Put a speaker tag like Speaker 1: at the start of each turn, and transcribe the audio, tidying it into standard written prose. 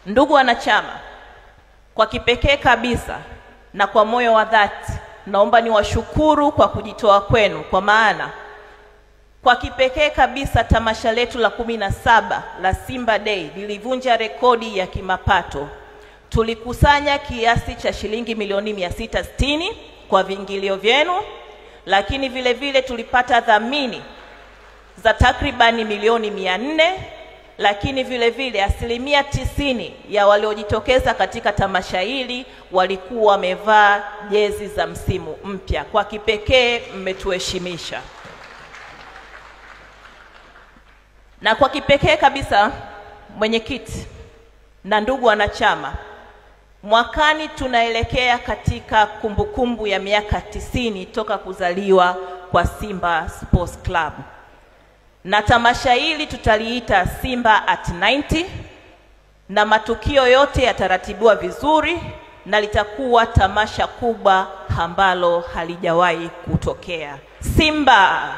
Speaker 1: Ndugu wanachama, kwa kipekee kabisa na kwa moyo wa dhati naomba niwashukuru kwa kujitoa kwenu, kwa maana kwa kipekee kabisa tamasha letu la 17 la Simba Day lilivunja rekodi ya kimapato. Tulikusanya kiasi cha shilingi milioni 660 kwa viingilio vyenu, lakini vile vile tulipata dhamini za takribani milioni 400, lakini vile vile 90% ya waliojitokeza katika tamasha hili walikuwa wamevaa jezi za msimu mpya. Kwa kipekee mmetuheshimisha. Na kwa kipekee kabisa, mwenyekiti na ndugu wanachama, mwakani tunaelekea katika kumbukumbu ya miaka 90 toka kuzaliwa kwa Simba Sports Club. Na tamasha hili tutaliita Simba at 90, na matukio yote yataratibiwa vizuri na litakuwa tamasha kubwa ambalo halijawahi kutokea. Simba!